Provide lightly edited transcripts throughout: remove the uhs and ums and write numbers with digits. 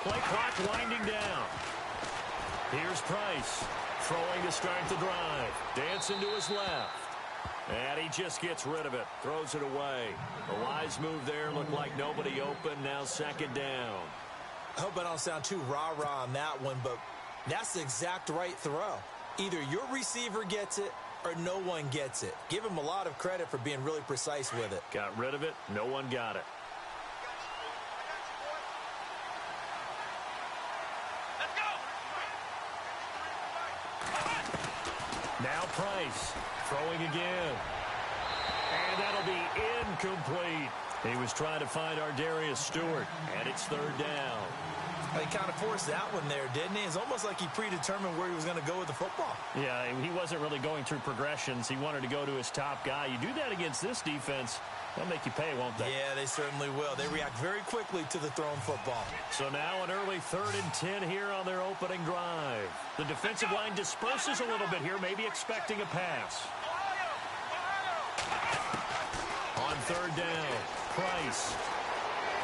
Play clock winding down. Here's Price. Throwing to start the drive. Dancing to his left. And he just gets rid of it. Throws it away. A wise move there. Looked like nobody open. Now second down. I hope I don't sound too rah-rah on that one, but that's the exact right throw. Either your receiver gets it or no one gets it. Give him a lot of credit for being really precise with it. Got rid of it. No one got it. Now Price throwing again. And that'll be incomplete. He was trying to find Darius Stewart, and it's third down. He kind of forced that one there, didn't he? It's almost like he predetermined where he was going to go with the football. Yeah, he wasn't really going through progressions. He wanted to go to his top guy. You do that against this defense, they'll make you pay, won't they? Yeah, they certainly will. They react very quickly to the thrown football. So now an early 3rd and 10 here on their opening drive. The defensive line disperses a little bit here, maybe expecting a pass. On third down, Price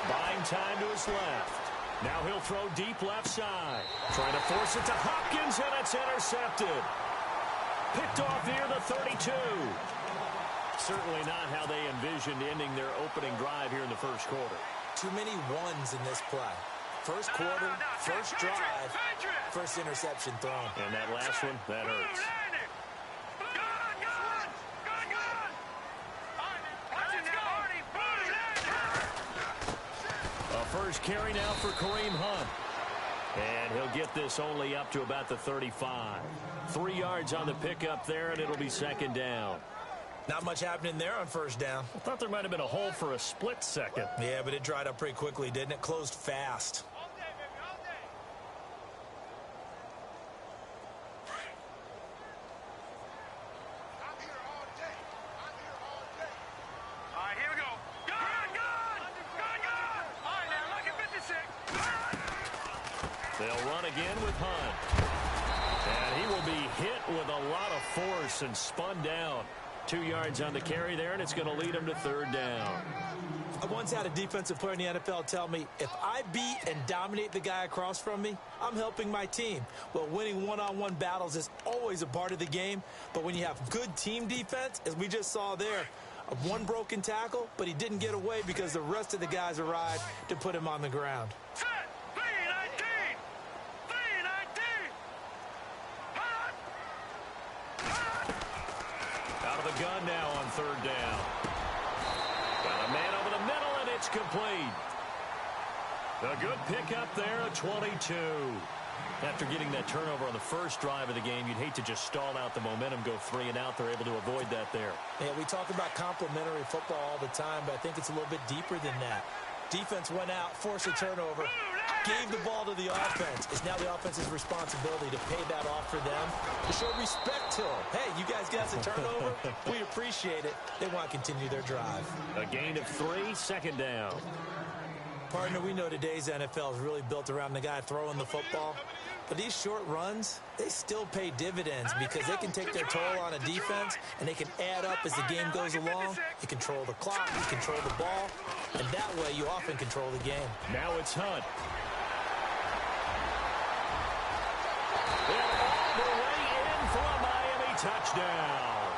buying time to his left. Now he'll throw deep left side. Trying to force it to Hopkins, and it's intercepted. Picked off near the 32. Certainly not how they envisioned ending their opening drive here in the first quarter. Too many ones in this play. First quarter, first drive, first interception thrown. And that last one, that hurts. First carry now for Kareem Hunt. And he'll get this only up to about the 35. 3 yards on the pickup there, and it'll be second down. Not much happening there on first down. I thought there might have been a hole for a split second. Yeah, but it dried up pretty quickly, didn't it? Closed fast. They'll run again with Hunt. And he will be hit with a lot of force and spun down. 2 yards on the carry there, and it's going to lead him to third down. I once had a defensive player in the NFL tell me, if I beat and dominate the guy across from me, I'm helping my team. Well, winning one-on-one battles is always a part of the game, but when you have good team defense, as we just saw there, one broken tackle, but he didn't get away because the rest of the guys arrived to put him on the ground. Gun now on third down. Got a man over the middle, and it's complete. A good pickup there at 22. After getting that turnover on the first drive of the game, you'd hate to just stall out the momentum, go 3 and out. They're able to avoid that there. Yeah, we talk about complementary football all the time, but I think it's a little bit deeper than that. Defense went out, forced a turnover, gave the ball to the offense. It's now the offense's responsibility to pay that off for them, to show respect to them. Hey, you guys got a turnover? We appreciate it. They want to continue their drive. A gain of 3, second down. Partner, we know today's NFL is really built around the guy throwing the football. But these short runs, they still pay dividends because they can take their toll on a defense and they can add up as the game goes along. You control the clock, you control the ball, and that way you often control the game. Now it's Hunt. And all the way in for a Miami touchdown.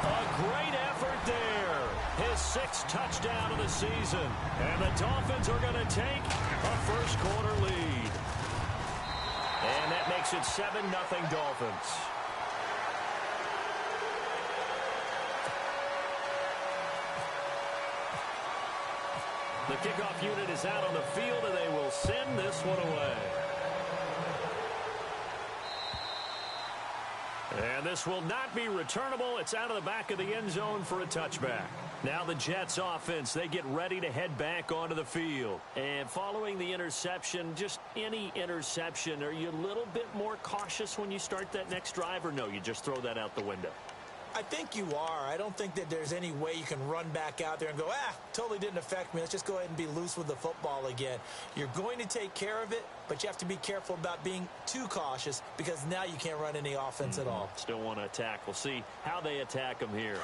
A great effort there. His 6th touchdown of the season. And the Dolphins are going to take a first quarter lead. And that makes it 7-0 Dolphins. The kickoff unit is out on the field, and they will send this one away. And this will not be returnable. It's out of the back of the end zone for a touchback. Now the Jets offense, they get ready to head back onto the field. And following the interception, just any interception, are you a little bit more cautious when you start that next drive, or no, you just throw that out the window? I think you are. I don't think that there's any way you can run back out there and go, totally didn't affect me. Let's just go ahead and be loose with the football again. You're going to take care of it, but you have to be careful about being too cautious because now you can't run any offense at all. Still want to attack. We'll see how they attack them here.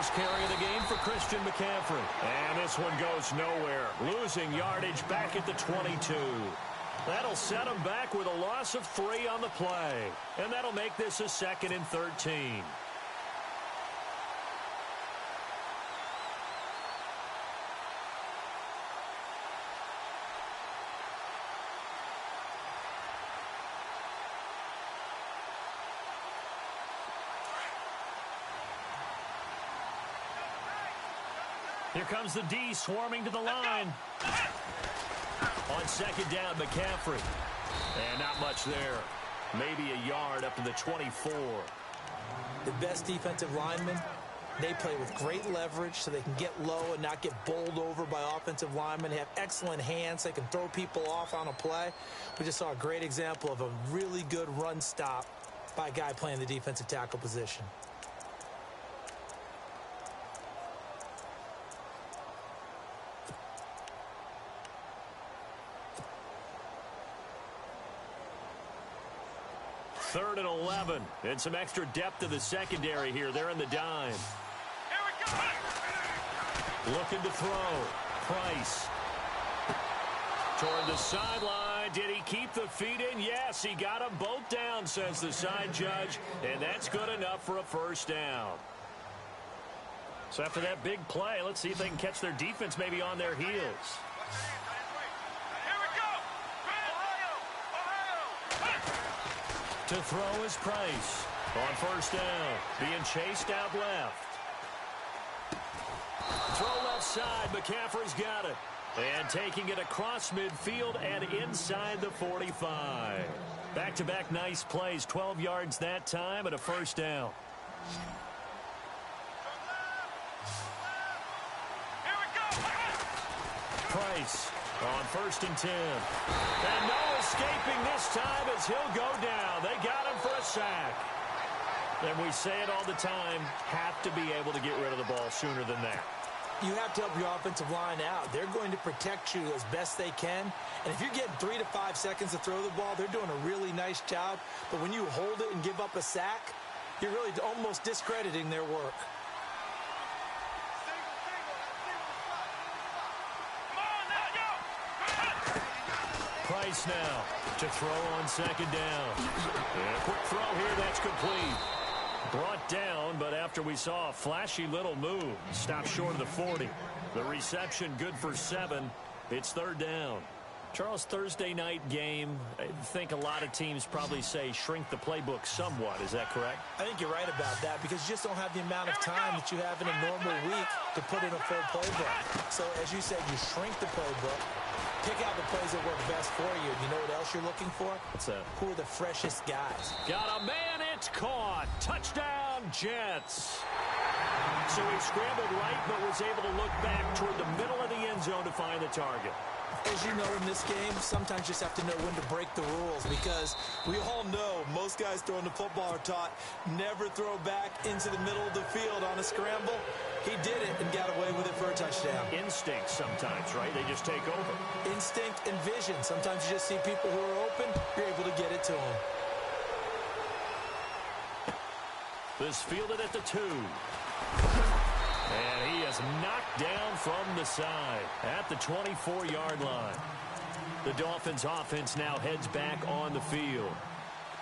first carry of the game for Christian McCaffrey. And this one goes nowhere. Losing yardage back at the 22. That'll set him back with a loss of 3 on the play. And that'll make this a 2nd and 13. Here comes the D swarming to the line. On 2nd down, McCaffrey. And not much there. Maybe a yard up to the 24. The best defensive linemen, they play with great leverage so they can get low and not get bowled over by offensive linemen. They have excellent hands. They can throw people off on a play. We just saw a great example of a really good run stop by a guy playing the defensive tackle position. Third and 11. And some extra depth to the secondary here. They're in the dime. Here we go. Looking to throw. Price. Toward the sideline. Did he keep the feet in? Yes, he got them both down, says the side judge. And that's good enough for a first down. So after that big play, let's see if they can catch their defense maybe on their heels. To throw is Price. On first down, being chased out left. Throw left side, McCaffrey's got it. And taking it across midfield and inside the 45. Back-to-back nice plays, 12 yards that time and a first down. Here we go. Price on 1st and 10. And no escaping this time as he'll go down. They got him for a sack. And we say it all the time, have to be able to get rid of the ball sooner than that. You have to help your offensive line out. They're going to protect you as best they can. And if you're getting 3 to 5 seconds to throw the ball, they're doing a really nice job. But when you hold it and give up a sack, you're really almost discrediting their work. Price now to throw on 2nd down. And a quick throw here, that's complete. Brought down, but after we saw a flashy little move, stopped short of the 40. The reception good for 7. It's 3rd down. Charles, Thursday night game, I think a lot of teams probably say shrink the playbook somewhat. Is that correct? I think you're right about that because you just don't have the amount of time that you have in a normal week to put in a full playbook. So as you said, you shrink the playbook. Pick out the plays that work best for you. You know what else you're looking for? What's that? Who are the freshest guys? Got a man, it's caught. Touchdown, Jets. So he scrambled right, but was able to look back toward the middle of the end zone to find the target. As you know, in this game, sometimes you just have to know when to break the rules because we all know most guys throwing the football are taught never throw back into the middle of the field on a scramble. He did it and got away with it for a touchdown. Instinct sometimes, right? They just take over. Instinct and vision. Sometimes you just see people who are open, you're able to get it to them. This fielded at the 2. And he is knocked down from the side at the 24-yard line. The Dolphins offense now heads back on the field.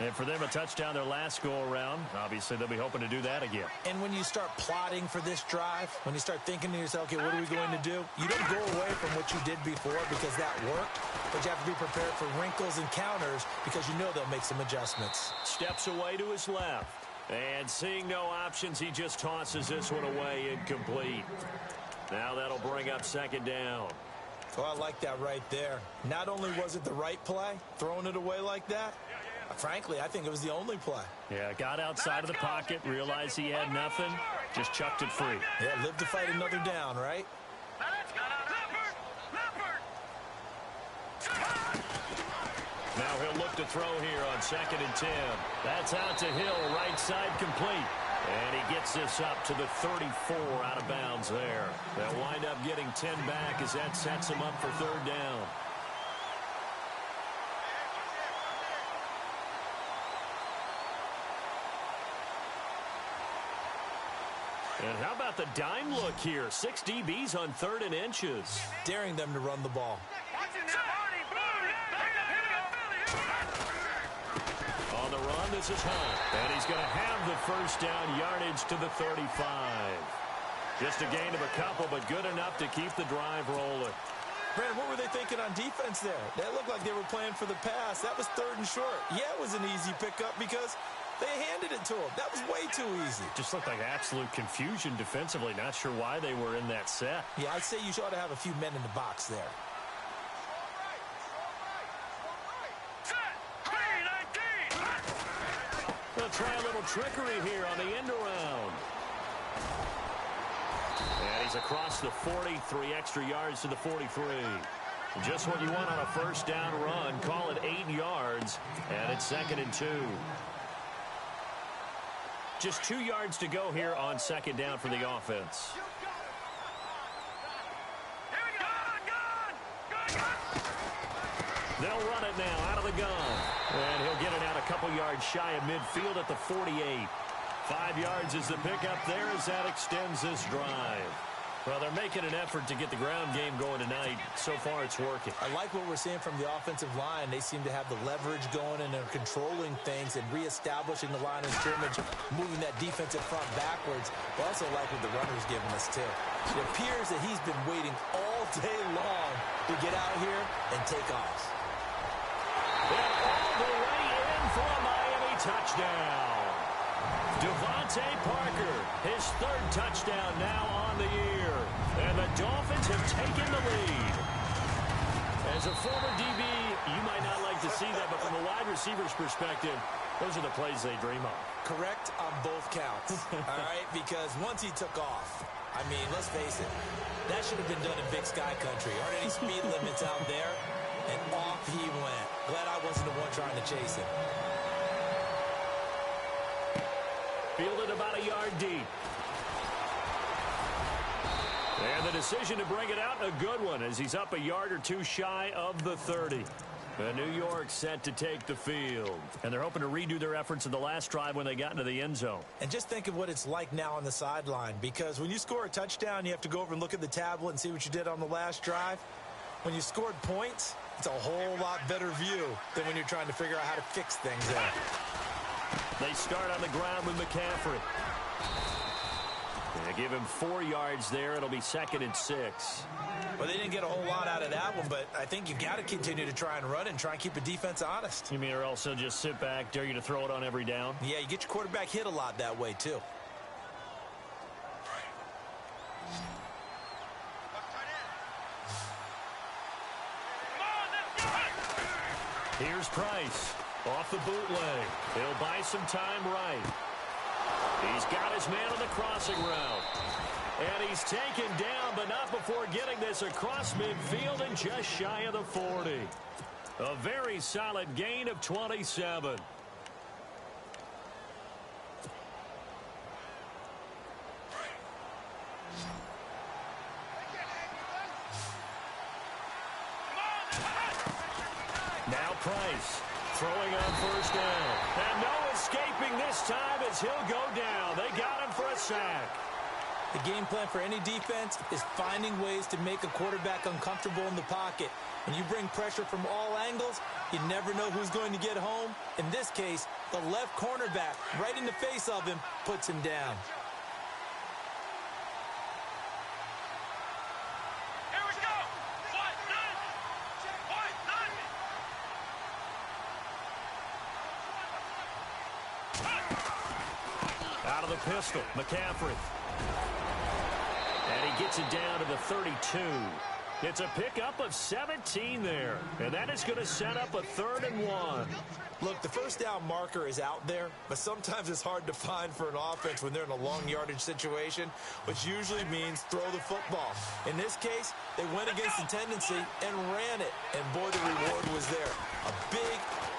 And for them, a touchdown their last go-around. Obviously, they'll be hoping to do that again. And when you start plotting for this drive, when you start thinking to yourself, okay, what are we going to do? You don't go away from what you did before because that worked, but you have to be prepared for wrinkles and counters because you know they'll make some adjustments. Steps away to his left. And seeing no options, he just tosses this one away incomplete. Now that'll bring up 2nd down. Oh, I like that right there. Not only was it the right play, throwing it away like that, frankly, I think it was the only play. Yeah, got outside of the pocket, realized he had nothing, just chucked it free. Yeah, live to fight another down, right? Now he'll look to throw here on 2nd and 10. That's out to Hill, right side complete. And he gets this up to the 34 out of bounds there. They'll wind up getting 10 back as that sets him up for 3rd down. And how about the dime look here? 6 DBs on 3rd and inches. Daring them to run the ball. On the run, this is Hunt. And he's going to have the first down yardage to the 35. Just a gain of a couple, but good enough to keep the drive rolling. Brandon, what were they thinking on defense there? That looked like they were playing for the pass. That was 3rd and short. Yeah, it was an easy pickup because they handed it to him. That was way too easy. Just looked like absolute confusion defensively. Not sure why they were in that set. Yeah, I'd say you ought to have a few men in the box there. They'll try a little trickery here on the end around. And he's across the 43 extra yards to the 43. Just what you want on a first down run. Call it 8 yards, and it's 2nd and 2. Just 2 yards to go here on 2nd down for the offense. They'll run it now out of the gun. And he'll get it out a couple yards shy of midfield at the 48. 5 yards is the pickup there as that extends this drive. Well, they're making an effort to get the ground game going tonight. So far, it's working. I like what we're seeing from the offensive line. They seem to have the leverage going, and they're controlling things and reestablishing the line of scrimmage, moving that defensive front backwards. I also like what the runner's giving us, too. It appears that he's been waiting all day long to get out here and take off. And all the way in for a Miami touchdown. Devontae Parker, his 3rd touchdown now on the year. And the Dolphins have taken the lead. As a former DB, you might not like to see that, but from a wide receiver's perspective, those are the plays they dream of. Correct on both counts, all right? Because once he took off, I mean, let's face it, that should have been done in Big Sky Country. Aren't any speed limits out there? And off he went. Glad I wasn't the one trying to chase him. Fielded about a yard deep. And the decision to bring it out, a good one, as he's up a yard or two shy of the 30. And New York set to take the field. And they're hoping to redo their efforts in the last drive when they got into the end zone. And just think of what it's like now on the sideline, because when you score a touchdown, you have to go over and look at the tablet and see what you did on the last drive. When you scored points, it's a whole lot better view than when you're trying to figure out how to fix things there. They start on the ground with McCaffrey. They give him 4 yards there. It'll be 2nd and 6. Well, they didn't get a whole lot out of that one, but I think you've got to continue to try and run it and try and keep the defense honest. You mean, or else they'll just sit back, dare you to throw it on every down? Yeah, you get your quarterback hit a lot that way, too. Here's Price. Off the bootleg. He'll buy some time right. He's got his man on the crossing route. And he's taken down, but not before getting this across midfield and just shy of the 40. A very solid gain of 27. Now Price. Throwing on first down. And no escaping this time as he'll go down. They got him for a sack. The game plan for any defense is finding ways to make a quarterback uncomfortable in the pocket. When you bring pressure from all angles, you never know who's going to get home. In this case, the left cornerback, right in the face of him, puts him down. Out of the pistol, McCaffrey. And he gets it down to the 32. It's a pickup of 17 there. And that is going to set up a 3rd and 1. Look, the first down marker is out there, but sometimes it's hard to find for an offense when they're in a long yardage situation, which usually means throw the football. In this case, they went against the tendency and ran it. And boy, the reward was there. A big,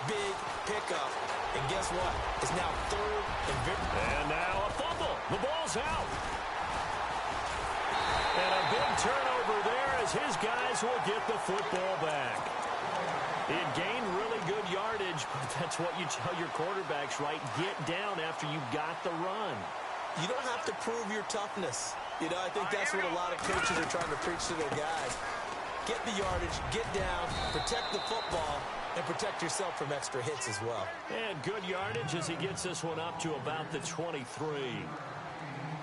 big pickup. And guess what? It's now 3rd and very... And now a fumble. The ball's out. And a big turnover there as his guys will get the football back. He had gained really good yardage, but that's what you tell your quarterbacks, right? Get down after you got the run. You don't have to prove your toughness. You know, I think that's what a lot of coaches are trying to preach to their guys. Get the yardage, get down, protect the football, and protect yourself from extra hits as well. And good yardage as he gets this one up to about the 23.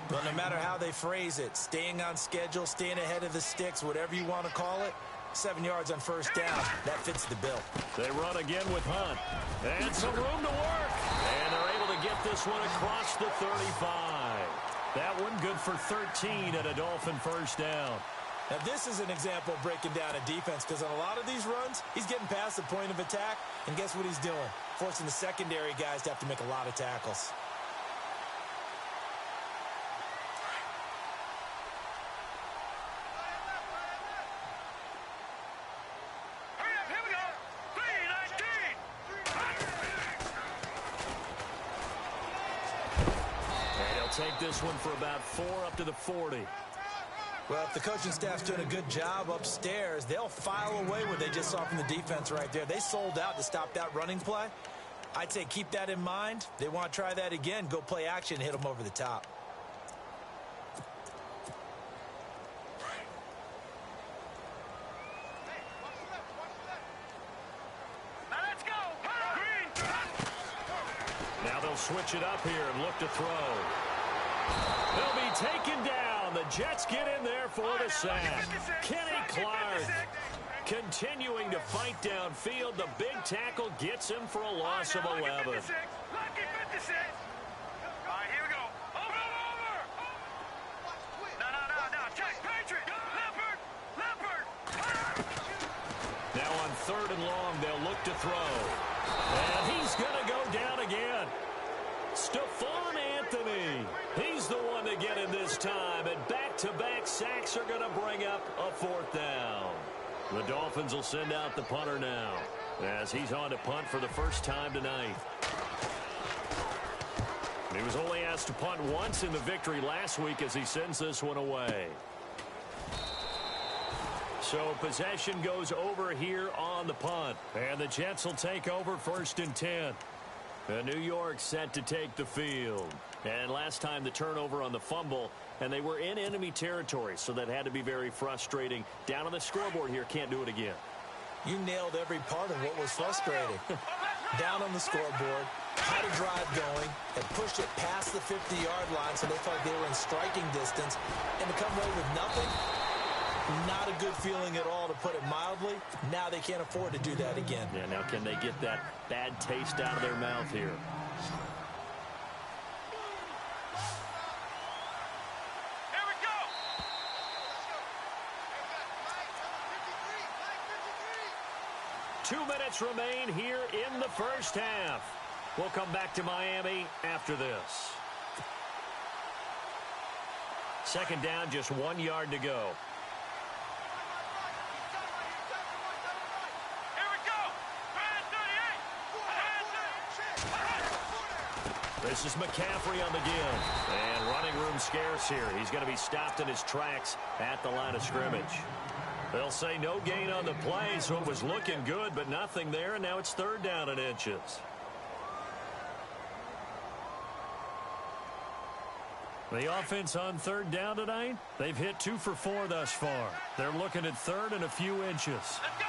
Well, no matter how they phrase it, staying on schedule, staying ahead of the sticks, whatever you want to call it, 7 yards on first down, that fits the bill. They run again with Hunt. And some room to work. And they're able to get this one across the 35. That one good for 13 at a Dolphin first down. Now, this is an example of breaking down a defense because on a lot of these runs, he's getting past the point of attack, and guess what he's doing? Forcing the secondary guys to have to make a lot of tackles. Here we go. 3-19. And he'll take this one for about 4 up to the 40. Well, if the coaching staff's doing a good job upstairs, they'll file away what they just saw from the defense right there. They sold out to stop that running play. I'd say keep that in mind. They want to try that again. Go play action, hit them over the top. Now let's go. Green. Now they'll switch it up here and look to throw. They'll be taken down. The Jets get in there for the sack. Kenny Clark continuing to fight downfield. The big tackle gets him for a loss of 11. Lucky 56. All right, here we go. Over. No. Check. Patriot. Leopard. Now on 3rd and long, they'll look to throw. And he's going to go down again. Stephon Anthony. He's the one to get in this time. And back-to-back sacks are going to bring up a 4th down. The Dolphins will send out the punter now as he's on to punt for the first time tonight. He was only asked to punt once in the victory last week as he sends this one away. So possession goes over here on the punt. And the Jets will take over 1st and 10. New York set to take the field. And last time the turnover on the fumble, and they were in enemy territory, so that had to be very frustrating. Down on the scoreboard here, can't do it again. You nailed every part of what was frustrating. Down on the scoreboard, had a drive going, and pushed it past the 50-yard line so they felt like they were in striking distance, and to come away with nothing, not a good feeling at all, to put it mildly. Now they can't afford to do that again. Yeah, now can they get that bad taste out of their mouth here? Here we go. 2 minutes remain here in the first half. We'll come back to Miami after this. 2nd down, just 1 yard to go. This is McCaffrey on the give. And running room scarce here. He's going to be stopped in his tracks at the line of scrimmage. They'll say no gain on the play, so it was looking good, but nothing there, and now it's 3rd down and inches. The offense on 3rd down tonight, they've hit 2 for 4 thus far. They're looking at 3rd and a few inches. Let's go.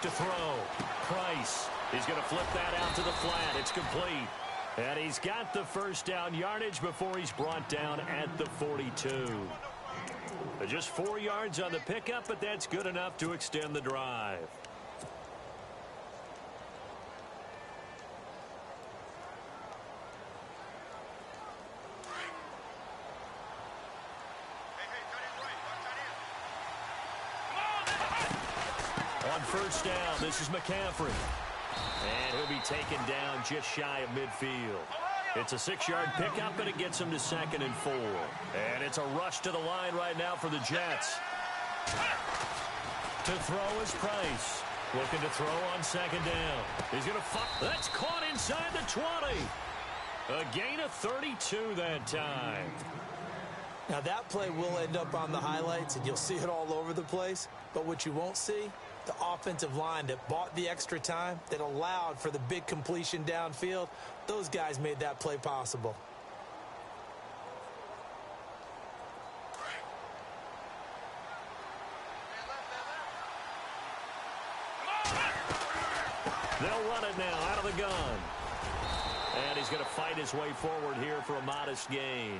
To throw. Price. He's going to flip that out to the flat. It's complete. And he's got the first down yardage before he's brought down at the 42. Just 4 yards on the pickup, but that's good enough to extend the drive. On first down, this is McCaffrey. And he'll be taken down just shy of midfield. It's a 6-yard pickup, and it gets him to 2nd and 4. And it's a rush to the line right now for the Jets. To throw is Price. Looking to throw on 2nd down. He's going to that's caught inside the 20. A gain of 32 that time. Now, that play will end up on the highlights, and you'll see it all over the place. But what you won't see, the offensive line that bought the extra time, that allowed for the big completion downfield, those guys made that play possible. They'll run it now out of the gun. And he's going to fight his way forward here for a modest gain.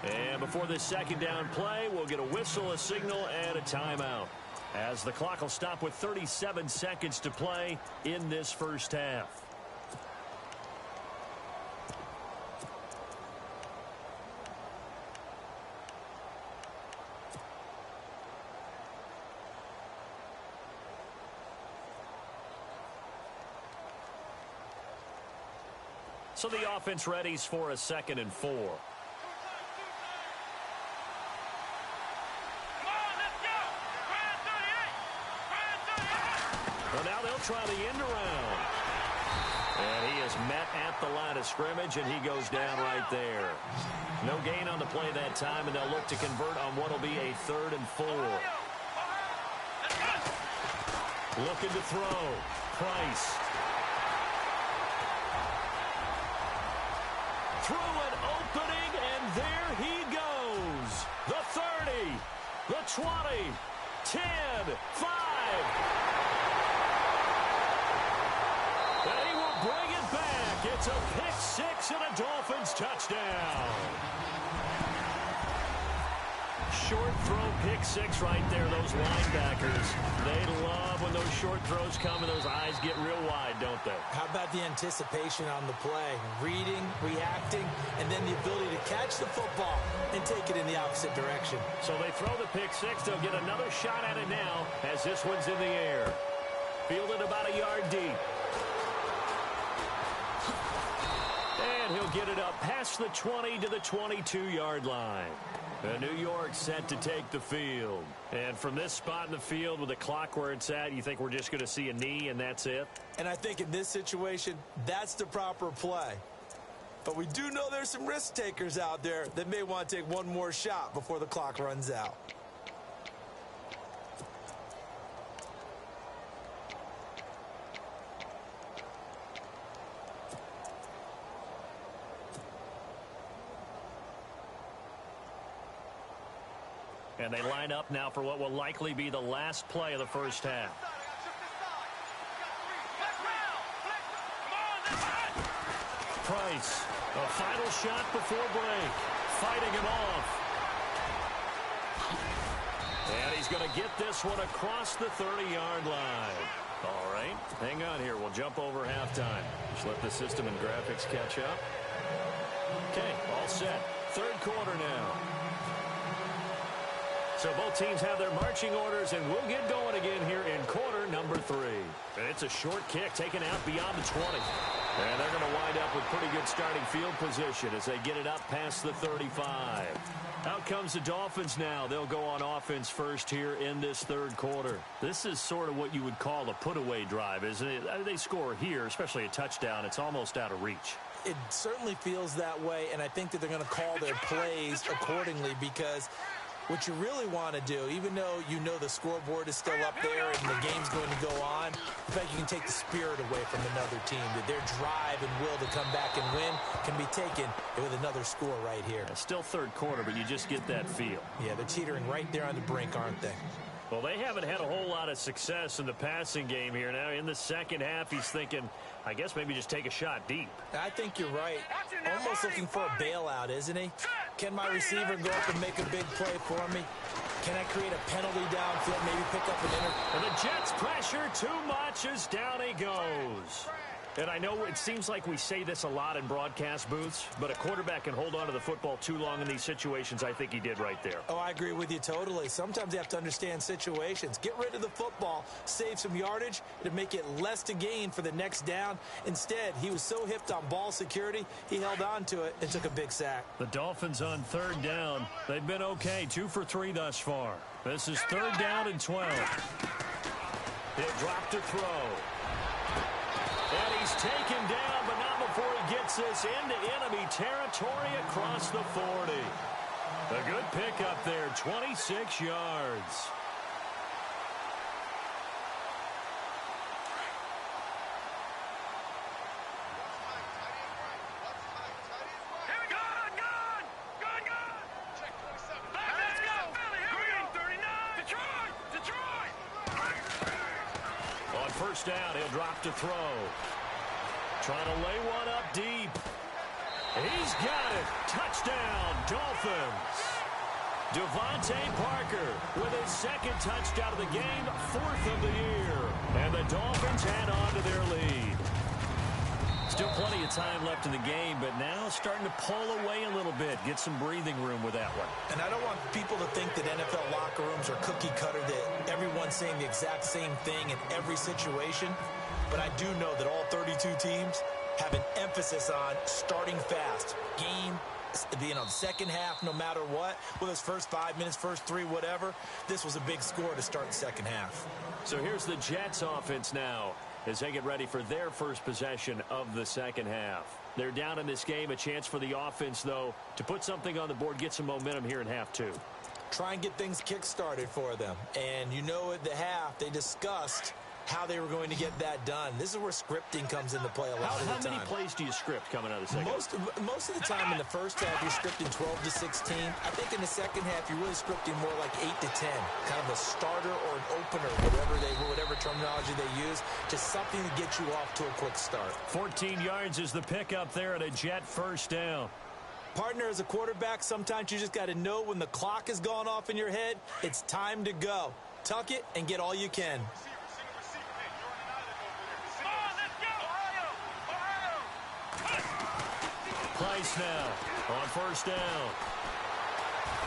And before this second down play, we'll get a whistle, a signal, and a timeout, as the clock will stop with 37 seconds to play in this first half. So the offense readies for a 2nd and 4. Well, now they'll try the end around. And he is met at the line of scrimmage, and he goes down right there. No gain on the play that time, and they'll look to convert on what will be a 3rd and 4. Looking to throw. Price. Through an opening, and there he goes. The 30, the 20, 10, 5. And he will bring it back. It's a pick-6 and a Dolphins touchdown. Short throw pick-6 right there, those linebackers. They love when those short throws come and those eyes get real wide, don't they? How about the anticipation on the play? Reading, reacting, and then the ability to catch the football and take it in the opposite direction. So they throw the pick-6. They'll get another shot at it now as this one's in the air. Fielded about a yard deep. And he'll get it up past the 20 to the 22-yard line. And New York set to take the field. And from this spot in the field with the clock where it's at, you think we're just going to see a knee and that's it? And I think in this situation, that's the proper play. But we do know there's some risk takers out there that may want to take one more shot before the clock runs out. And they line up now for what will likely be the last play of the first half. Price, a final shot before break, fighting him off. And he's going to get this one across the 30-yard line. All right, hang on here. We'll jump over halftime. Just let the system and graphics catch up. Okay, all set. Third quarter now. So both teams have their marching orders, and we'll get going again here in quarter number 3. And it's a short kick taken out beyond the 20. And they're going to wind up with pretty good starting field position as they get it up past the 35. Out comes the Dolphins now. They'll go on offense first here in this third quarter. This is sort of what you would call a put-away drive, isn't it? They score here, especially a touchdown. It's almost out of reach. It certainly feels that way, and I think that they're going to call their plays accordingly because what you really want to do, even though you know the scoreboard is still up there and the game's going to go on, in fact, you can take the spirit away from another team, that their drive and will to come back and win can be taken with another score right here. Still third quarter, but you just get that feel. Yeah, they're teetering right there on the brink, aren't they? Well, they haven't had a whole lot of success in the passing game here. Now, in the second half, he's thinking, I guess maybe just take a shot deep. I think you're right. Almost looking for a bailout, isn't he? Can my receiver go up and make a big play for me? Can I create a penalty downfield, maybe pick up an And the Jets pressure too much as down he goes. And I know it seems like we say this a lot in broadcast booths, but a quarterback can hold on to the football too long in these situations. I think he did right there. Oh, I agree with you totally. Sometimes you have to understand situations. Get rid of the football, save some yardage to make it less to gain for the next down. Instead, he was so hipped on ball security, he held on to it and took a big sack. The Dolphins on third down. They've been okay, 2 for 3 thus far. This is third down and 12. He'll drop to throw. And he's taken down, but not before he gets this into enemy territory across the 40. A good pickup there, 26 yards. First down, he'll drop to throw. Trying to lay one up deep. He's got it. Touchdown, Dolphins. Devontae Parker with his second touchdown of the game, 4th of the year. And the Dolphins add on to their lead. Still plenty of time left in the game, but now starting to pull away a little bit. Get some breathing room with that one. And I don't want people to think that NFL locker rooms are cookie cutter, that everyone's saying the exact same thing in every situation. But I do know that all 32 teams have an emphasis on starting fast. Game, second half, no matter what. Whether it's first 5 minutes, first 3, whatever. This was a big score to start the second half. So here's the Jets offense now as they get ready for their first possession of the second half. They're down in this game. A chance for the offense, though, to put something on the board, get some momentum here in half 2. Try and get things kick-started for them. And you know at the half, they discussed how they were going to get that done. This is where scripting comes into play a lot of the time. How many plays do you script coming out of the second half? Most of the time in the first half, you're scripting 12 to 16. I think in the second half, you're really scripting more like 8 to 10. Kind of a starter or an opener, whatever terminology they use, just something to get you off to a quick start. 14 yards is the pickup there at a Jet first down. Partner, as a quarterback, sometimes you just got to know when the clock has gone off in your head, it's time to go. Tuck it and get all you can. Price now on first down.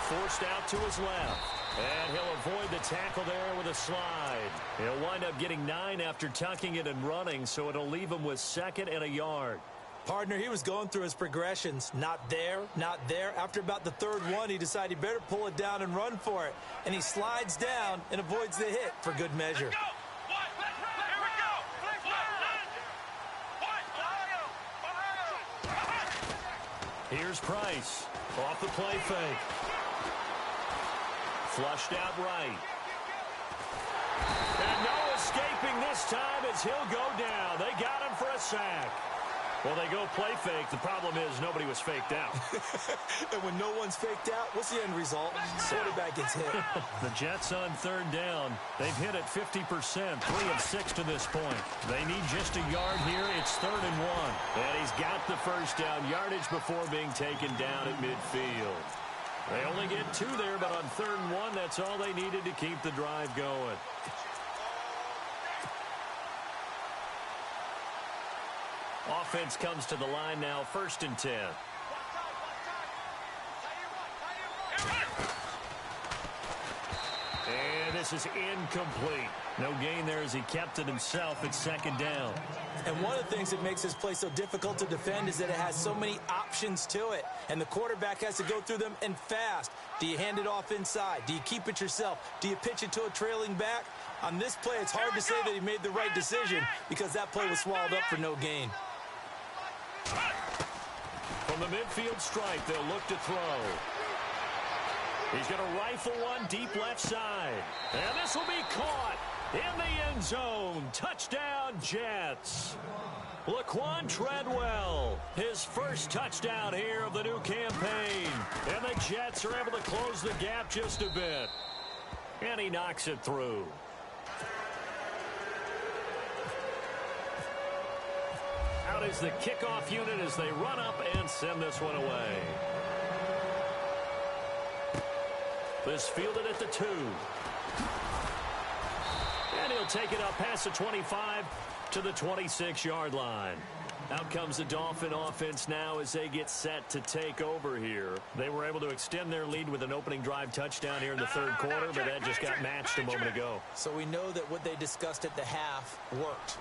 Forced out to his left. And he'll avoid the tackle there with a slide. He'll wind up getting 9 after tucking it and running, so it'll leave him with 2nd and a yard. Partner, he was going through his progressions. Not there, not there. After about the 3rd one, he decided he better pull it down and run for it. And he slides down and avoids the hit for good measure. Here's Price. Off the play fake. Flushed out right. And no escaping this time as he'll go down. They got him for a sack. Well, they go play fake. The problem is nobody was faked out. And when no one's faked out, what's the end result? Quarterback gets hit. The Jets on 3rd down. They've hit it 50%, 3 of 6 to this point. They need just a yard here. It's 3rd and 1. And he's got the first down yardage before being taken down at midfield. They only get 2 there, but on 3rd and 1, that's all they needed to keep the drive going. Offense comes to the line now, 1st and 10. And this is incomplete. No gain there as he kept it himself at 2nd down. And one of the things that makes this play so difficult to defend is that it has so many options to it. And the quarterback has to go through them and fast. Do you hand it off inside? Do you keep it yourself? Do you pitch it to a trailing back? On this play, it's hard to say that he made the right decision because that play was swallowed up for no gain. From the midfield stripe, they'll look to throw. He's going to rifle one deep left side. And this will be caught in the end zone. Touchdown, Jets. Laquan Treadwell, his first touchdown here of the new campaign. And the Jets are able to close the gap just a bit. And he knocks it through. Out is the kickoff unit as they run up and send this one away. This fielded at the 2. And he'll take it up past the 25 to the 26-yard line. Out comes the Dolphin offense now as they get set to take over here. They were able to extend their lead with an opening drive touchdown here in the 3rd quarter, but that just got matched a moment ago. So we know that what they discussed at the half worked.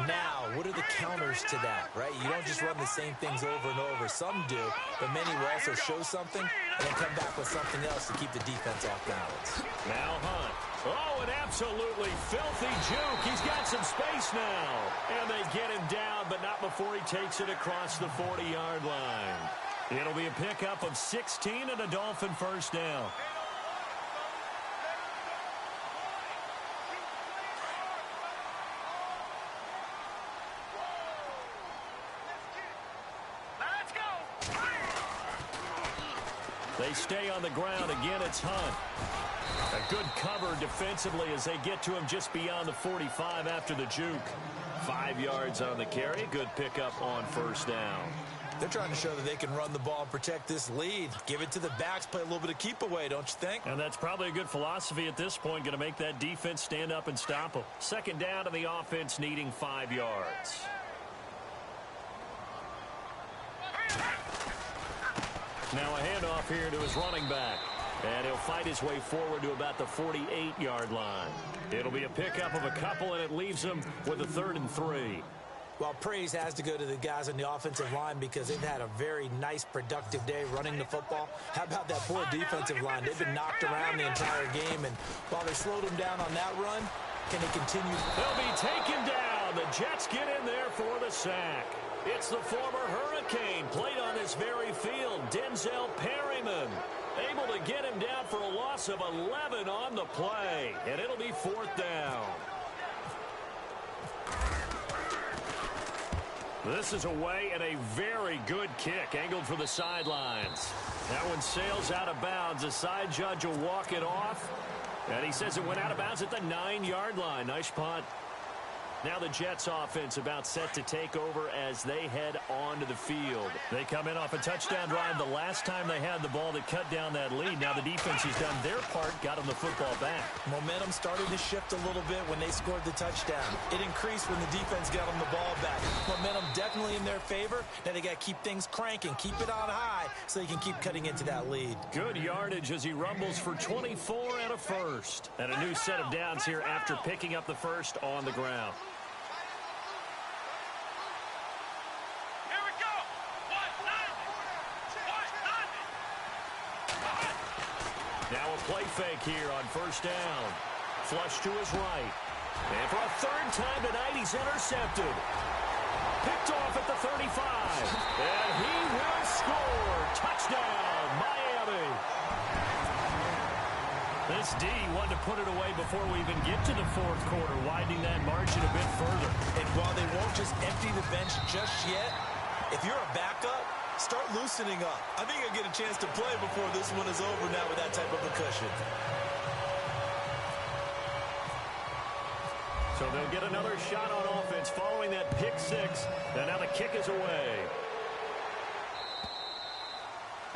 Now, what are the counters to that, right? You don't just run the same things over and over. Some do, but many will also show something and then come back with something else to keep the defense off balance. Now Hunt. Oh, an absolutely filthy juke. He's got some space now. And they get him down, but not before he takes it across the 40-yard line. It'll be a pickup of 16 and a Dolphin first down. Let's go. They stay on the ground. Again, it's Hunt. A good cover defensively as they get to him just beyond the 45 after the juke. 5 yards on the carry. Good pickup on first down. They're trying to show that they can run the ball and protect this lead. Give it to the backs, play a little bit of keep away, don't you think? And that's probably a good philosophy at this point. Going to make that defense stand up and stop them. Second down and the offense needing 5 yards. Now a handoff here to his running back. And he'll fight his way forward to about the 48-yard line. It'll be a pickup of a couple, and it leaves him with a 3rd and 3. Well, praise has to go to the guys on the offensive line because they've had a very nice, productive day running the football. How about that poor defensive line? They've been knocked around the entire game, and while they slowed them down on that run, can they continue? They'll be taken down. The Jets get in there for the sack. It's the former Hurricane, played on this very field, Denzel Perryman. Able to get him down for a loss of 11 on the play, and it'll be 4th down. This is away and a very good kick, angled for the sidelines. That one sails out of bounds. The side judge will walk it off, and he says it went out of bounds at the 9-yard line. Nice punt. Now the Jets offense about set to take over as they head onto the field. They come in off a touchdown drive the last time they had the ball that cut down that lead. Now the defense has done their part, got them the football back. Momentum started to shift a little bit when they scored the touchdown. It increased when the defense got them the ball back. Momentum definitely in their favor. Now they got to keep things cranking, keep it on high so they can keep cutting into that lead. Good yardage as he rumbles for 24 and a first. And a new set of downs here after picking up the first on the ground. Now a play fake here on first down. Flush to his right. And for a 3rd time tonight, he's intercepted. Picked off at the 35. And he will score. Touchdown, Miami. This D wanted to put it away before we even get to the 4th quarter, widening that margin a bit further. And while they won't just empty the bench just yet, if you're a backup, start loosening up. I think you'll get a chance to play before this one is over now with that type of a cushion. So they'll get another shot on offense following that pick 6. And now the kick is away.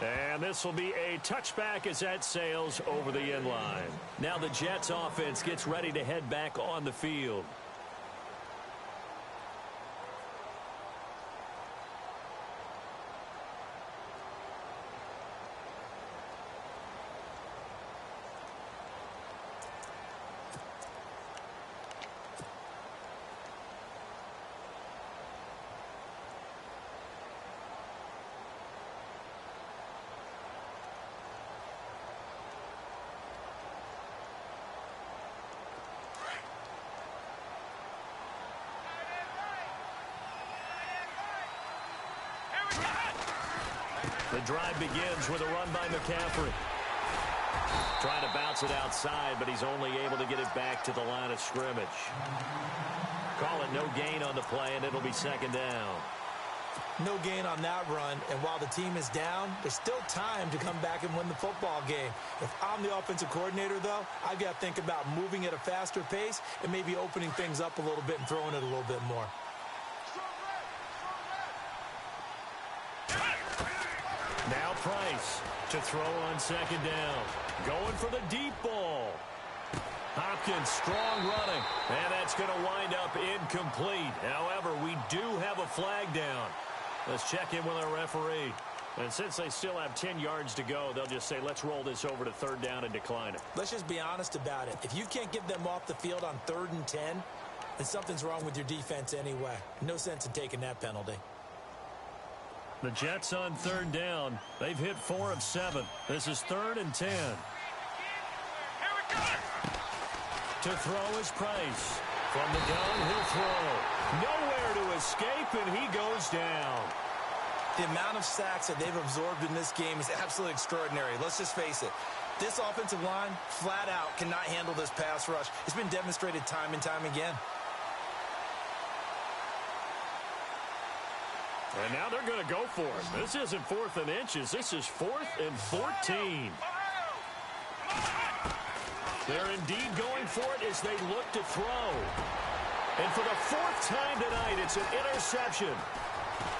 And this will be a touchback as that sails over the end line. Now the Jets offense gets ready to head back on the field. The drive begins with a run by McCaffrey. Trying to bounce it outside, but he's only able to get it back to the line of scrimmage. Call it no gain on the play, and it'll be 2nd down. No gain on that run, and while the team is down, there's still time to come back and win the football game. If I'm the offensive coordinator, though, I've got to think about moving at a faster pace and maybe opening things up a little bit and throwing it a little bit more. Now Price to throw on 2nd down. Going for the deep ball. Hopkins, strong running. And that's going to wind up incomplete. However, we do have a flag down. Let's check in with our referee. And since they still have 10 yards to go, they'll just say, let's roll this over to 3rd down and decline it. Let's just be honest about it. If you can't get them off the field on 3rd and 10, then something's wrong with your defense anyway. No sense in taking that penalty. The Jets on 3rd down. They've hit 4 of 7. This is 3rd and 10. To throw is Price. From the gun, he'll throw. Nowhere to escape, and he goes down. The amount of sacks that they've absorbed in this game is absolutely extraordinary. Let's just face it. This offensive line, flat out, cannot handle this pass rush. It's been demonstrated time and time again. And now they're going to go for it. This isn't 4th and inches. This is 4th and 14. They're indeed going for it as they look to throw. And for the 4th time tonight, it's an interception.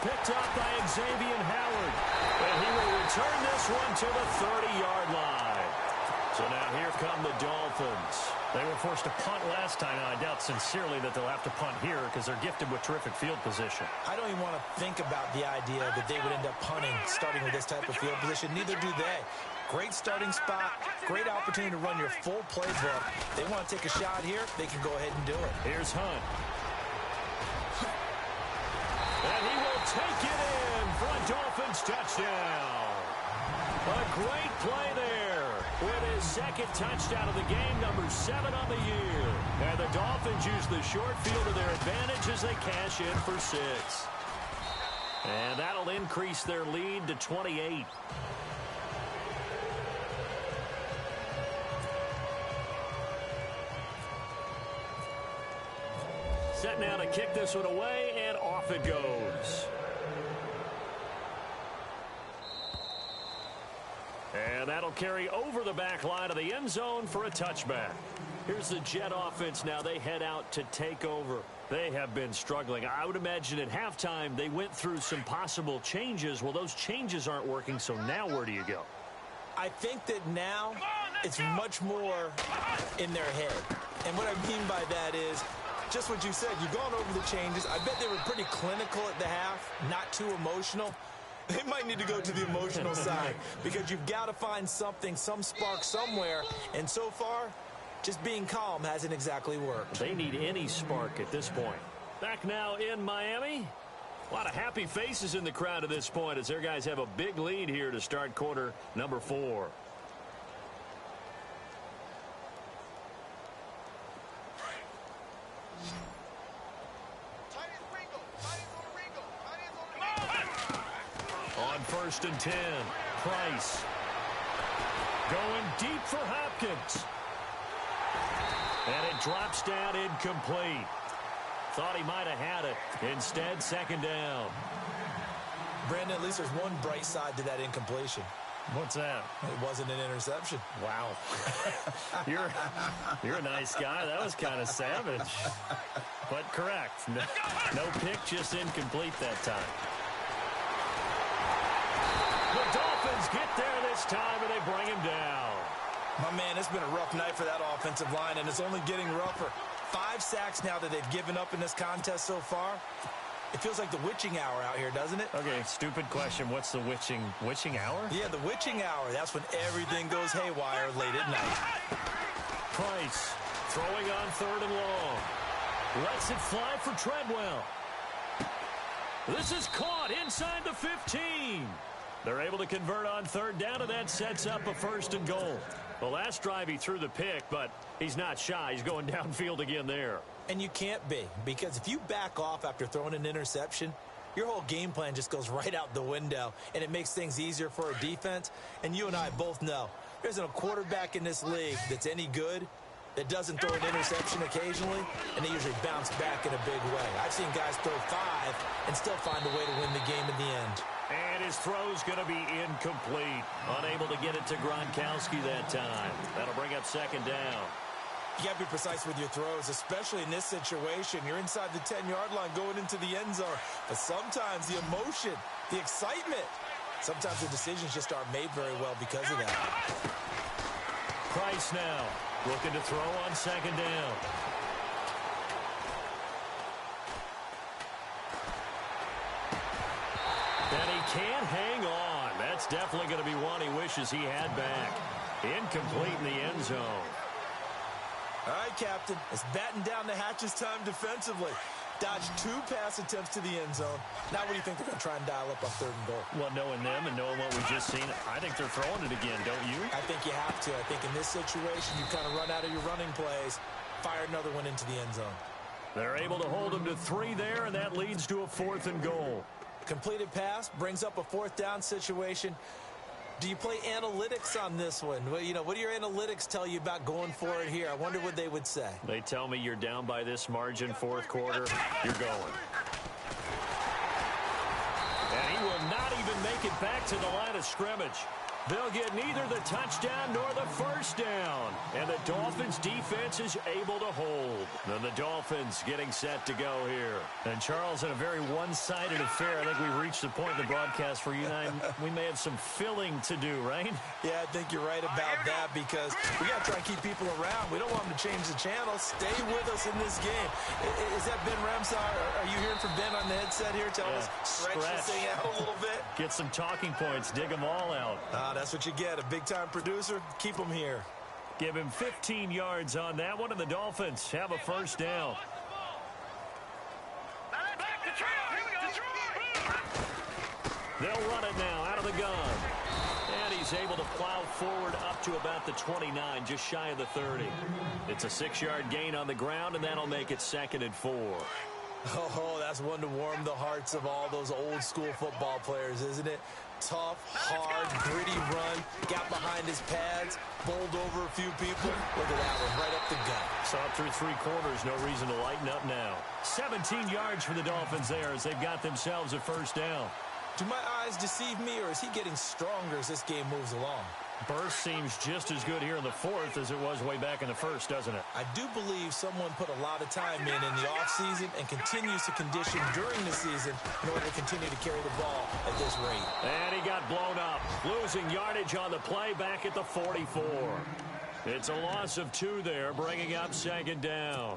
Picked up by Xavier Howard. And he will return this one to the 30-yard line. So now here come the Dolphins. They were forced to punt last time, and I doubt sincerely that they'll have to punt here because they're gifted with terrific field position. I don't even want to think about the idea that they would end up punting starting with this type of field position. Neither do they. Great starting spot, great opportunity to run your full playbook. They want to take a shot here, they can go ahead and do it. Here's Hunt. And he will take it in for a Dolphins touchdown. A great play there with his 2nd touchdown of the game, number 7 on the year. And the Dolphins use the short field to their advantage as they cash in for 6. And that'll increase their lead to 28. Set now to kick this one away, and off it goes. And that'll carry over the back line of the end zone for a touchback. Here's the Jet offense now. They head out to take over. They have been struggling. I would imagine at halftime they went through some possible changes. Well, those changes aren't working, so now where do you go? I think that now it's much more in their head. And what I mean by that is just what you said. You've gone over the changes. I bet they were pretty clinical at the half, not too emotional. They might need to go to the emotional side because you've got to find something, some spark somewhere. And so far, just being calm hasn't exactly worked. They need any spark at this point. Back now in Miami. A lot of happy faces in the crowd at this point as their guys have a big lead here to start quarter number 4. On 1st and 10, Price going deep for Hopkins. And it drops down incomplete. Thought he might have had it. Instead, 2nd down. Brandon, at least there's one bright side to that incompletion. What's that? It wasn't an interception. Wow. You're a nice guy. That was kind of savage. But correct. No pick, just incomplete that time. The Dolphins get there this time, and they bring him down. My man, it's been a rough night for that offensive line, and it's only getting rougher. 5 sacks now that they've given up in this contest so far. It feels like the witching hour out here, doesn't it? Okay, stupid question. What's the witching hour? Yeah, the witching hour. That's when everything goes haywire late at night. Price throwing on 3rd and long. Lets it fly for Treadwell. This is caught inside the 15. They're able to convert on 3rd down, and that sets up a 1st and goal. The last drive he threw the pick, but he's not shy. He's going downfield again there. And you can't be, because if you back off after throwing an interception, your whole game plan just goes right out the window, and it makes things easier for a defense. And you and I both know there isn't a quarterback in this league that's any good that doesn't throw an interception occasionally, and they usually bounce back in a big way. I've seen guys throw 5 and still find a way to win the game in the end. And his throw's going to be incomplete. Unable to get it to Gronkowski that time. That'll bring up 2nd down. You got to be precise with your throws, especially in this situation. You're inside the 10-yard line going into the end zone. But sometimes the emotion, the excitement, sometimes the decisions just aren't made very well because of that. Price now looking to throw on 2nd down. And he can't hang on. That's definitely going to be one he wishes he had back. Incomplete in the end zone. All right, Captain. It's batten down the hatches time defensively. Dodged 2 pass attempts to the end zone. Now what do you think they're going to try and dial up on 3rd and goal? Well, knowing them and knowing what we've just seen, I think they're throwing it again, don't you? I think you have to. I think in this situation, you kind of run out of your running plays, fire another one into the end zone. They're able to hold him to 3 there, and that leads to a 4th and goal. Completed pass brings up a fourth down situation. Do you play analytics on this one? Well, what do your analytics tell you about going for it here? I wonder what they would say. They tell me you're down by this margin, fourth quarter, you're going. And he will not even make it back to the line of scrimmage. They'll get neither the touchdown nor the first down. And the Dolphins' defense is able to hold. And the Dolphins getting set to go here. And, Charles, in a very one-sided affair, I think we've reached the point in the broadcast where you and I, we may have some filling to do, right? Yeah, I think you're right about that because we got to try and keep people around. We don't want them to change the channel. Stay with us in this game. Is that Ben Ramsar? Are you hearing from Ben on the headset here? Tell us, stretch this thing out a little bit. Get some talking points. Dig them all out. That's what you get. A big-time producer. Keep him here. Give him 15 yards on that one, and the Dolphins have a first down. They'll run it now out of the gun. And he's able to plow forward up to about the 29, just shy of the 30. It's a 6-yard gain on the ground, and that'll make it 2nd and 4. Oh, that's one to warm the hearts of all those old-school football players, isn't it? Tough, hard, gritty run, got behind his pads, bowled over a few people. Look at that one, right up the gut. Saw it through 3 quarters, no reason to lighten up now. 17 yards for the Dolphins there as they've got themselves a first down. Do my eyes deceive me, or is he getting stronger as this game moves along? Burst seems just as good here in the 4th as it was way back in the 1st, doesn't it? I do believe someone put a lot of time in the offseason and continues to condition during the season in order to continue to carry the ball at this rate. And he got blown up, losing yardage on the play back at the 44. It's a loss of 2 there, bringing up 2nd down.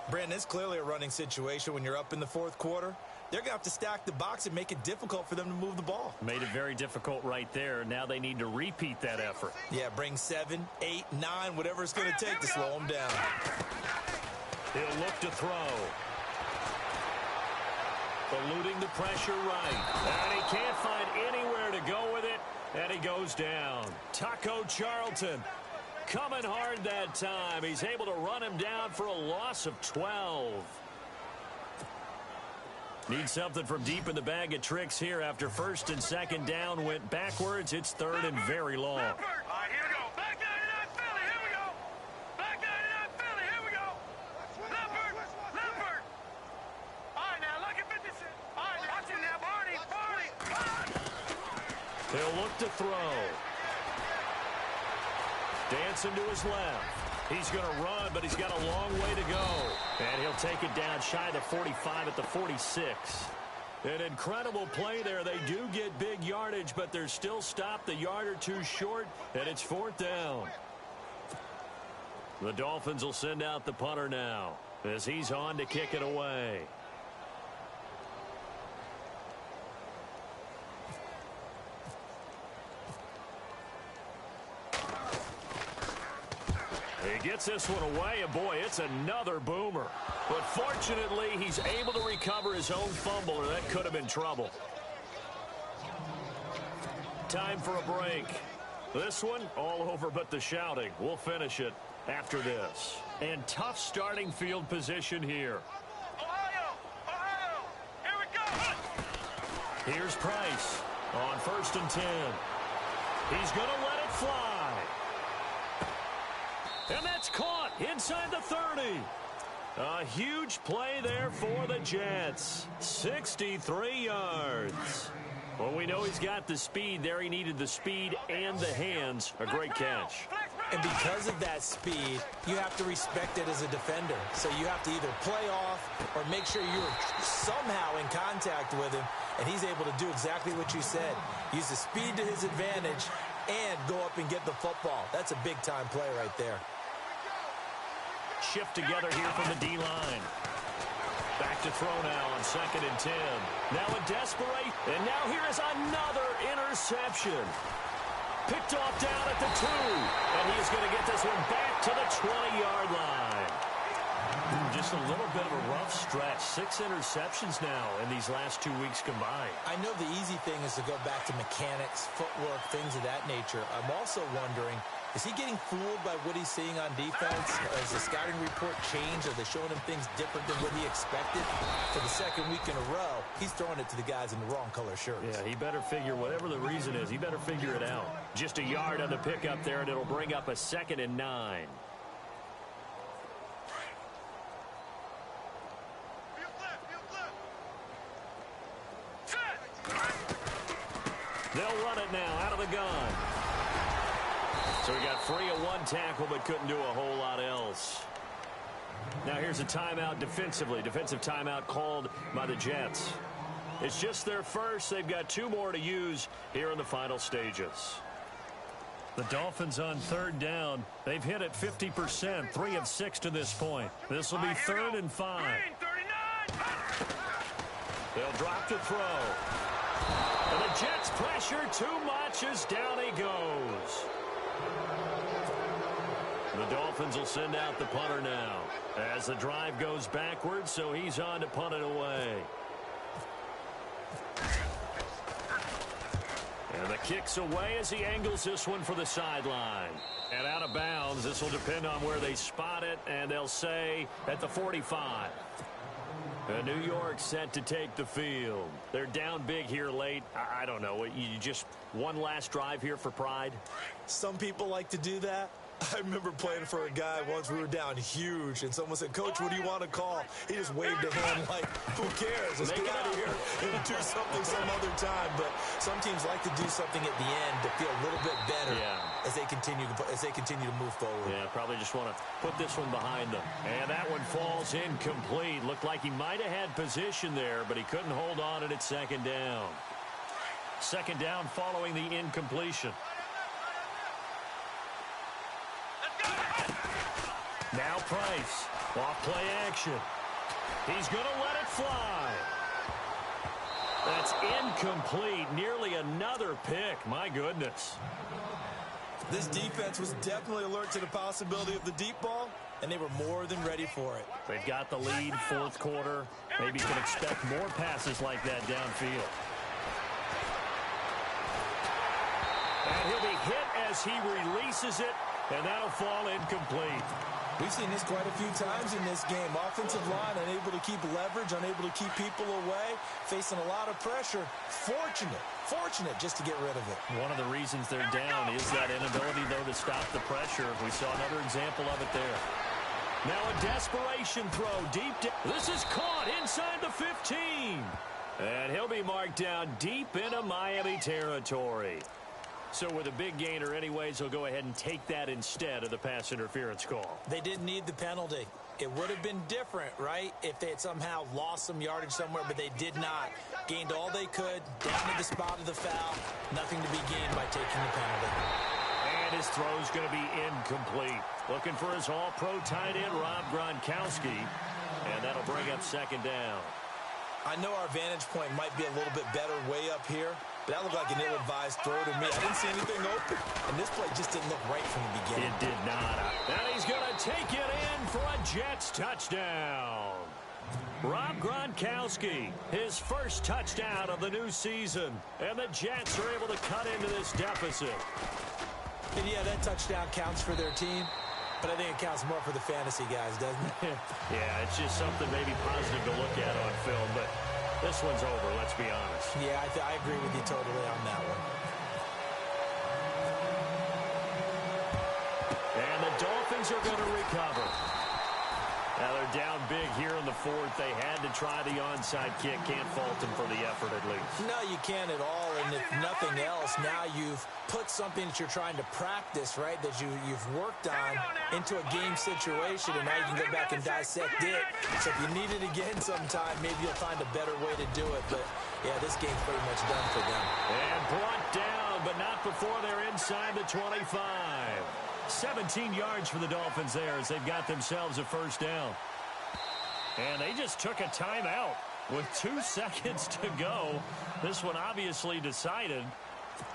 Brandon, it's clearly a running situation when you're up in the 4th quarter. They're going to have to stack the box and make it difficult for them to move the ball. Made it very difficult right there. Now they need to repeat that effort. Yeah, bring 7, 8, 9, whatever it's going to take to slow them down. He'll look to throw. Eluding the pressure right. And he can't find anywhere to go with it. And he goes down. Taco Charlton coming hard that time. He's able to run him down for a loss of 12. Need something from deep in the bag of tricks here after 1st and 2nd down went backwards. It's 3rd and very long. All right, here we go. Back 99 Philly. Here we go. Back 99 Philly. Here we go. Leopard. All right, now look at 56. All right, watch it now, Barney. He'll look to throw. Dancing to his left. He's going to run, but he's got a long way to go. And he'll take it down shy of the 45 at the 46. An incredible play there. They do get big yardage, but they're still stopped a yard or 2 short, and it's 4th down. The Dolphins will send out the punter now as he's on to kick it away. He gets this one away, and boy, it's another boomer. But fortunately, he's able to recover his own fumble, or that could have been trouble. Time for a break. This one, all over but the shouting. We'll finish it after this. And tough starting field position here. Ohio, here we go. Here's Price on 1st and 10. He's going to let it fly. And that's caught inside the 30. A huge play there for the Jets. 63 yards. Well, we know he's got the speed there. He needed the speed and the hands. A great catch. And because of that speed, you have to respect it as a defender. So you have to either play off or make sure you're somehow in contact with him. And he's able to do exactly what you said. Use the speed to his advantage and go up and get the football. That's a big-time play right there. Shift together here from the D-line. Back to throw now on 2nd and 10. Now a desperate, and now here is another interception. Picked off down at the 2, and he's going to get this one back to the 20-yard line. Just a little bit of a rough stretch. 6 interceptions now in these last 2 weeks combined. I know the easy thing is to go back to mechanics, footwork, things of that nature. I'm also wondering, Is he getting fooled by what he's seeing on defense? Has the scouting report changed? Are they showing him things different than what he expected? For the second week in a row, he's throwing it to the guys in the wrong color shirts. Yeah, he better figure, whatever the reason is, he better figure it out. Just a yard on the pickup there, and it'll bring up a 2nd and 9. They'll run it now out of the gun. So he got free of one tackle but couldn't do a whole lot else. Now here's a timeout defensively. Defensive timeout called by the Jets. It's just their first. They've got 2 more to use here in the final stages. The Dolphins on 3rd down. They've hit it 50%, 3 of 6 to this point. This will be 3rd and 5. They'll drop to throw. And the Jets pressure too much as down he goes. The Dolphins will send out the punter now as the drive goes backwards, so he's on to punt it away. And the kick's away as he angles this one for the sideline. And out of bounds, this will depend on where they spot it, and they'll say at the 45. New York set to take the field. They're down big here late. I don't know. You just one last drive here for pride? Some people like to do that. I remember playing for a guy once. We were down huge, and someone said, "Coach, what do you want to call?" He just waved a hand like, "Who cares? Let's get out of here and do something some other time." But some teams like to do something at the end to feel a little bit better as they continue to move forward. Yeah, probably just want to put this one behind them. And that one falls incomplete. Looked like he might have had position there, but he couldn't hold on it at 2nd down. 2nd down following the incompletion. Now Price, off play action. He's going to let it fly. That's incomplete. Nearly another pick. My goodness. This defense was definitely alert to the possibility of the deep ball, and they were more than ready for it. They've got the lead, 4th quarter. Maybe can expect more passes like that downfield. And he'll be hit as he releases it, and that'll fall incomplete. We've seen this quite a few times in this game. Offensive line unable to keep leverage, unable to keep people away, facing a lot of pressure. Fortunate just to get rid of it. One of the reasons they're down is that inability, though, to stop the pressure. We saw another example of it there. Now a desperation throw deep down. This is caught inside the 15. And he'll be marked down deep into Miami territory. So with a big gainer anyways, he'll go ahead and take that instead of the pass interference call. They didn't need the penalty. It would have been different, right, if they had somehow lost some yardage somewhere, but they did not. Gained all they could, down to the spot of the foul. Nothing to be gained by taking the penalty. And his throw's going to be incomplete. Looking for his all-pro tight end, Rob Gronkowski. And that'll bring up 2nd down. I know our vantage point might be a little bit better way up here, but that looked like an ill-advised throw to me. I didn't see anything open, and this play just didn't look right from the beginning. It did not. And he's going to take it in for a Jets touchdown. Rob Gronkowski, his first touchdown of the new season, and the Jets are able to cut into this deficit. And yeah, that touchdown counts for their team, but I think it counts more for the fantasy guys, doesn't it? Yeah, it's just something maybe positive to look at on film, but this one's over, let's be honest. Yeah, I agree with you totally on that one. And the Dolphins are going to recover. Now they're down big here in the 4th. They had to try the onside kick. Can't fault them for the effort at least. No, you can't at all. And if nothing else, now you've put something that you're trying to practice, right, that you've worked on into a game situation, and now you can go back and dissect it. So if you need it again sometime, maybe you'll find a better way to do it. But, yeah, this game's pretty much done for them. And brought down, but not before they're inside the 25. 17 yards for the Dolphins there as they've got themselves a 1st down. And they just took a timeout with 2 seconds to go. This one obviously decided.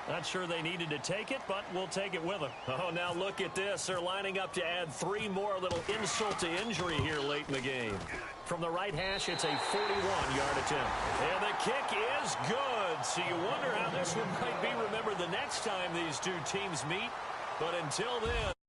Not sure they needed to take it, but we'll take it with them. Oh, now look at this. They're lining up to add 3 more, little insult to injury here late in the game. From the right hash, it's a 41-yard attempt. And the kick is good. So you wonder how this one might be remembered the next time these two teams meet. But until then...